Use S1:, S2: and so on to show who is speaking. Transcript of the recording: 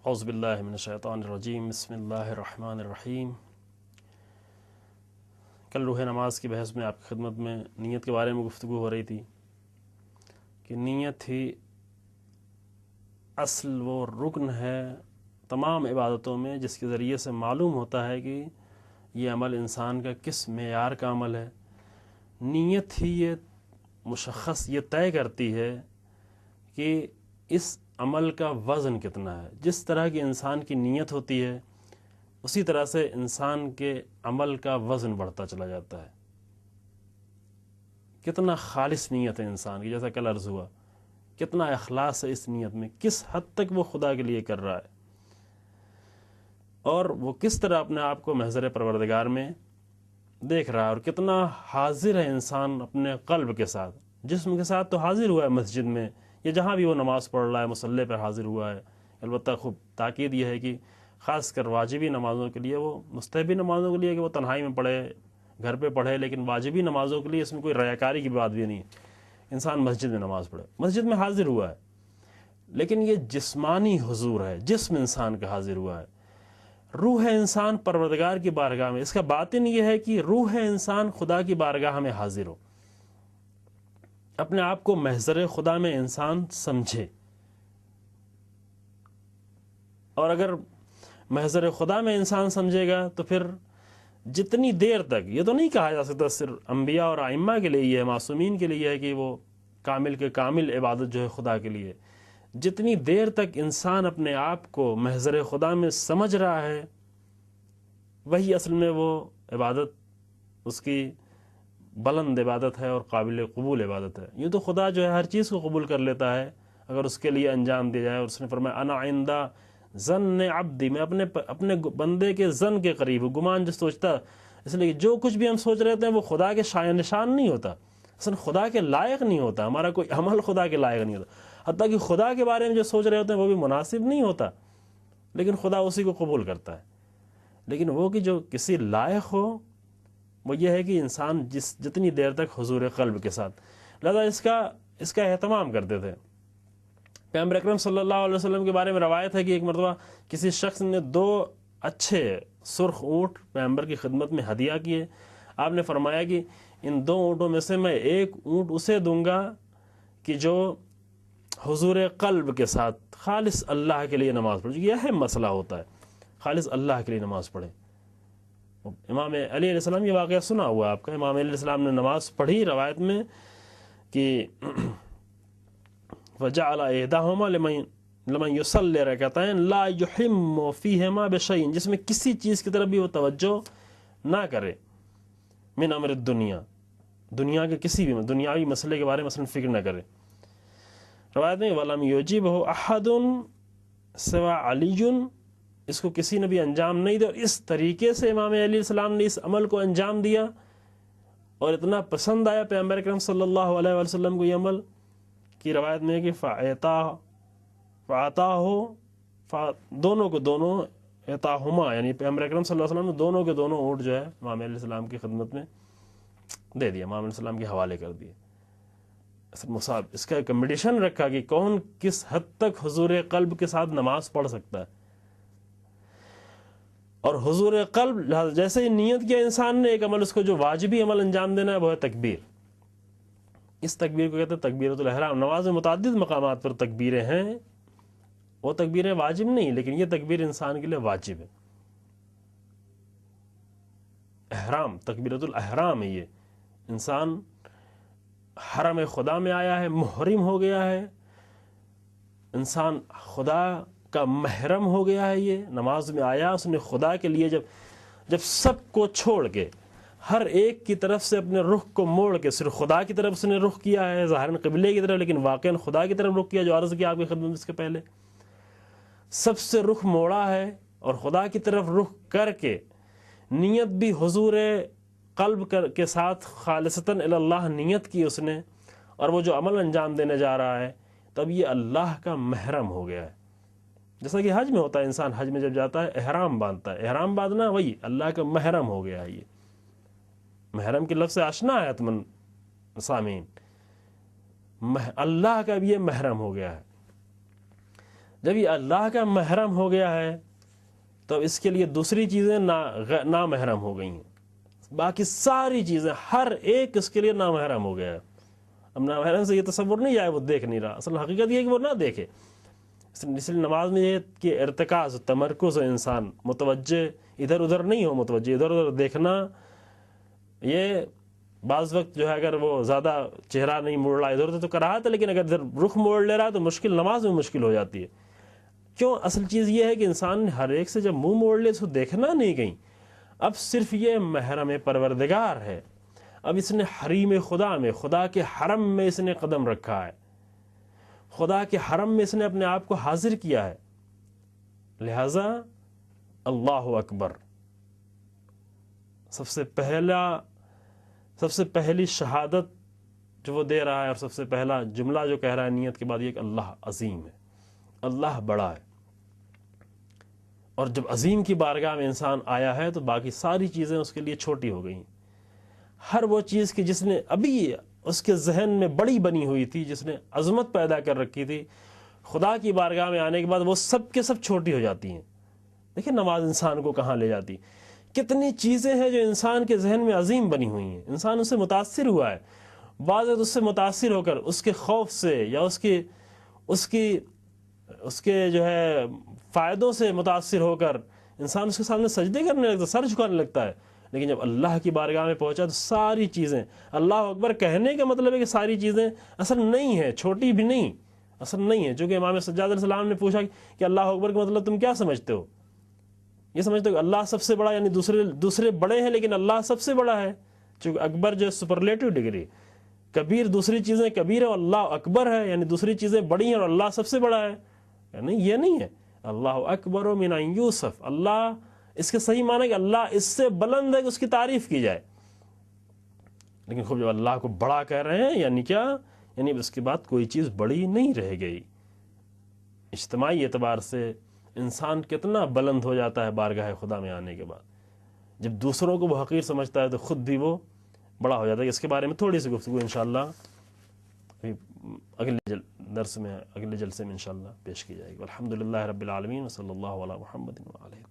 S1: اعوذ باللہ من الشیطان الرجیم بسم اللہ الرحمن الرحیم۔ کل روح نماز کی بحث میں آپ کی خدمت میں نیت کے بارے میں گفتگو ہو رہی تھی کہ نیت ہی اصل وہ رکن ہے تمام عبادتوں میں، جس کے ذریعے سے معلوم ہوتا ہے کہ یہ عمل انسان کا کس معیار کا عمل ہے۔ نیت ہی یہ مشخص یہ طے کرتی ہے کہ اس عمل کا وزن کتنا ہے۔ جس طرح کی انسان کی نیت ہوتی ہے اسی طرح سے انسان کے عمل کا وزن بڑھتا چلا جاتا ہے۔ کتنا خالص نیت ہے انسان کی، جیسا کل عرض ہوا، کتنا اخلاص ہے اس نیت میں، کس حد تک وہ خدا کے لیے کر رہا ہے، اور وہ کس طرح اپنے آپ کو محضر پروردگار میں دیکھ رہا ہے، اور کتنا حاضر ہے انسان اپنے قلب کے ساتھ۔ جسم کے ساتھ تو حاضر ہوا ہے مسجد میں یا جہاں بھی وہ نماز پڑھ رہا ہے، مصلی پر حاضر ہوا ہے۔ البتہ خوب تاکید یہ ہے کہ خاص کر واجبی نمازوں کے لیے، وہ مستحبی نمازوں کے لیے کہ وہ تنہائی میں پڑھے، گھر پہ پڑھے، لیکن واجبی نمازوں کے لیے اس میں کوئی ریاکاری کی بات بھی نہیں ہے۔ انسان مسجد میں نماز پڑھے، مسجد میں حاضر ہوا ہے، لیکن یہ جسمانی حضور ہے، جسم انسان کا حاضر ہوا ہے۔ روح انسان پروردگار کی بارگاہ میں، اس کا باطن یہ ہے کہ روح انسان خدا کی بارگاہ میں حاضر ہو، اپنے آپ کو محضر خدا میں انسان سمجھے۔ اور اگر محضر خدا میں انسان سمجھے گا تو پھر جتنی دیر تک، یہ تو نہیں کہا جا سکتا صرف انبیاء اور ائمہ کے لیے، یہ معصومین کے لیے ہے کہ وہ کامل کے کامل عبادت جو ہے خدا کے لیے، جتنی دیر تک انسان اپنے آپ کو محضر خدا میں سمجھ رہا ہے وہی اصل میں وہ عبادت اس کی بلند عبادت ہے اور قابل قبول عبادت ہے۔ یوں تو خدا جو ہے ہر چیز کو قبول کر لیتا ہے اگر اس کے لیے انجام دیا جائے، اور اس نے فرمایا انا عند ظن عبدی، میں اپنے بندے کے ظن کے قریب ہوں، گمان جو سوچتا۔ اس لیے جو کچھ بھی ہم سوچ رہے ہیں وہ خدا کے شایع نشان نہیں ہوتا، اصل خدا کے لائق نہیں ہوتا، ہمارا کوئی عمل خدا کے لائق نہیں ہوتا، حتیٰ کہ خدا کے بارے میں جو سوچ رہے ہوتے ہیں وہ بھی مناسب نہیں ہوتا، لیکن خدا اسی کو قبول کرتا ہے۔ لیکن وہ کہ جو کسی لائق ہو، وہ یہ ہے کہ انسان جتنی دیر تک حضور قلب کے ساتھ، لہذا اس کا اہتمام کرتے تھے۔ پیغمبر اکرم صلی اللہ علیہ وسلم کے بارے میں روایت ہے کہ ایک مرتبہ کسی شخص نے 2 اچھے سرخ اونٹ پیغمبر کی خدمت میں ہدیہ کیے۔ آپ نے فرمایا کہ ان 2 اونٹوں میں سے میں ایک اونٹ اسے دوں گا کہ جو حضور قلب کے ساتھ خالص اللہ کے لیے نماز پڑھے۔ یہ اہم مسئلہ ہوتا ہے، خالص اللہ کے لیے نماز پڑھے۔ امام علی علیہ السلام، یہ واقعہ سنا ہوا آپ کا، امام علی علیہ السلام نے نماز پڑھی روایت میں کہ وَجَعَلَ إِحْدَاهُمَا لَمَنْ يُصَلِّ رَكَعَتَيْنِ لَا يُحِمُّ فِيهِمَا بِشَيْءٍ، جس میں کسی چیز کی طرف بھی وہ توجہ نہ کرے، من امر الدنیا، دنیا کے کسی بھی دنیاوی مسئلے کے بارے میں مثلا فکر نہ کرے۔ روایت میں وَلَمْ يُجِبْهُ أَحَدٌ سِوَى عَلِيٌّ، اس کو کسی نے بھی انجام نہیں دیا، اور اس طریقے سے امام علی علیہ السلام نے اس عمل کو انجام دیا اور اتنا پسند آیا پیغمبر اکرم صلی اللہ علیہ وسلم کو یہ عمل کی روایت میں ہے کہ دونوں کو دونوں عطاہما، یعنی پیغمبر اکرم صلی اللہ علیہ وسلم نے دونوں کے دونوں اونٹ جو ہے امام علیہ السلام کی خدمت میں دے دیا، امام علیہ السلام کے حوالے کر دیے۔ اس کا کمپٹیشن رکھا کہ کون کس حد تک حضور قلب کے ساتھ نماز پڑھ سکتا ہے۔ اور حضور قلب، جیسے ہی نیت کیا انسان نے ایک عمل، اس کو جو واجبی عمل انجام دینا ہے وہ ہے تکبیر۔ اس تکبیر کو کہتے ہیں تکبیرۃ الاحرام۔ نماز میں متعدد مقامات پر تکبیریں ہیں، وہ تکبیریں واجب نہیں، لیکن یہ تکبیر انسان کے لیے واجب ہے۔ احرام، تکبیرۃ الاحرام ہے، یہ انسان حرم خدا میں آیا ہے، محرم ہو گیا ہے، انسان خدا کا محرم ہو گیا ہے۔ یہ نماز میں آیا، اس نے خدا کے لیے جب سب کو چھوڑ کے، ہر ایک کی طرف سے اپنے رخ کو موڑ کے، صرف خدا کی طرف اس نے رخ کیا ہے، ظاہراً قبلے کی طرف، لیکن واقعاً خدا کی طرف رخ کیا، جو عرض کیا آپ کی خدمت اس کے پہلے، سب سے رخ موڑا ہے اور خدا کی طرف رخ کر کے نیت بھی حضور قلب کے ساتھ خالصتاً الی اللہ نیت کی اس نے، اور وہ جو عمل انجام دینے جا رہا ہے، تب یہ اللہ کا محرم ہو گیا ہے۔ جیسا کہ حج میں ہوتا ہے، انسان حج میں جب جاتا ہے احرام باندھتا ہے، احرام باندھنا وہی اللہ کا محرم ہو گیا ہے۔ یہ محرم کے لفظ سے آشنا ہے تمن سامعین، اللہ کا بھی یہ محرم ہو گیا ہے۔ جب یہ اللہ کا محرم ہو گیا ہے تو اس کے لیے دوسری چیزیں نامحرم ہو گئی ہیں، باقی ساری چیزیں ہر ایک اس کے لیے نامحرم ہو گیا ہے۔ اب نامحرم سے یہ تصور نہیں آئے وہ دیکھ نہیں رہا، اصل حقیقت یہ ہے کہ وہ نہ دیکھے۔ اس لیے نماز میں یہ کہ ارتکاز تمرکز ہو، انسان متوجہ ادھر ادھر نہیں ہو، متوجہ ادھر ادھر دیکھنا، یہ بعض وقت جو ہے اگر وہ زیادہ چہرہ نہیں موڑ رہا ادھر ادھر تو کراہت ہے، لیکن اگر ادھر رخ موڑ لے رہا ہے تو مشکل نماز میں مشکل ہو جاتی ہے۔ کیوں؟ اصل چیز یہ ہے کہ انسان ہر ایک سے جب منہ موڑ لے تو دیکھنا نہیں کہیں، اب صرف یہ محرم پروردگار ہے، اب اس نے حریم خدا میں، خدا کے حرم میں اس نے قدم رکھا ہے، خدا کے حرم میں اس نے اپنے آپ کو حاضر کیا ہے، لہذا اللہ اکبر سب سے پہلی شہادت جو وہ دے رہا ہے، اور سب سے پہلا جملہ جو کہہ رہا ہے نیت کے بعد یہ کہ اللہ عظیم ہے، اللہ بڑا ہے۔ اور جب عظیم کی بارگاہ میں انسان آیا ہے تو باقی ساری چیزیں اس کے لیے چھوٹی ہو گئیں۔ ہر وہ چیز کی جس نے ابھی اس کے ذہن میں بڑی بنی ہوئی تھی، جس نے عظمت پیدا کر رکھی تھی، خدا کی بارگاہ میں آنے کے بعد وہ سب کے سب چھوٹی ہو جاتی ہیں۔ دیکھیں نماز انسان کو کہاں لے جاتی، کتنی چیزیں ہیں جو انسان کے ذہن میں عظیم بنی ہوئی ہیں، انسان اس سے متاثر ہوا ہے، بعض وقت اس سے متاثر ہو کر اس کے خوف سے یا اس کے جو ہے فائدوں سے متاثر ہو کر انسان اس کے سامنے سجدے کرنے لگتا ہے، سر جھکانے لگتا ہے، لیکن جب اللہ کی بارگاہ میں پہنچا تو ساری چیزیں، اللہ اکبر کہنے کا مطلب ہے کہ ساری چیزیں اصل نہیں ہیں، چھوٹی بھی نہیں، اصل نہیں ہے۔ چونکہ امام سجاد علیہ السلام نے پوچھا کہ اللہ اکبر کا مطلب تم کیا سمجھتے ہو؟ یہ سمجھتے ہو کہ اللہ سب سے بڑا، یعنی دوسرے بڑے ہیں لیکن اللہ سب سے بڑا ہے، چونکہ اکبر جو سپرلیٹو ڈگری، کبیر دوسری چیزیں کبیر ہے اور اللہ اکبر ہے، یعنی دوسری چیزیں بڑی ہیں اور اللہ سب سے بڑا ہے، یعنی یہ نہیں ہے۔ اللہ اکبر من ان یوسف، اللہ اس کے صحیح معنی کہ اللہ اس سے بلند ہے کہ اس کی تعریف کی جائے، لیکن خوب جب اللہ کو بڑا کہہ رہے ہیں یعنی کیا؟ یعنی اس کے بعد کوئی چیز بڑی نہیں رہ گئی۔ اجتماعی اعتبار سے انسان کتنا بلند ہو جاتا ہے بارگاہ خدا میں آنے کے بعد، جب دوسروں کو وہ حقیر سمجھتا ہے تو خود بھی وہ بڑا ہو جاتا ہے۔ اس کے بارے میں تھوڑی سی گفتگو انشاءاللہ اگلے درس میں، اگلے جلسے میں انشاءاللہ پیش کی جائے گی۔ الحمدللہ رب العالمین، وصلی اللہ علی محمد وعلیہ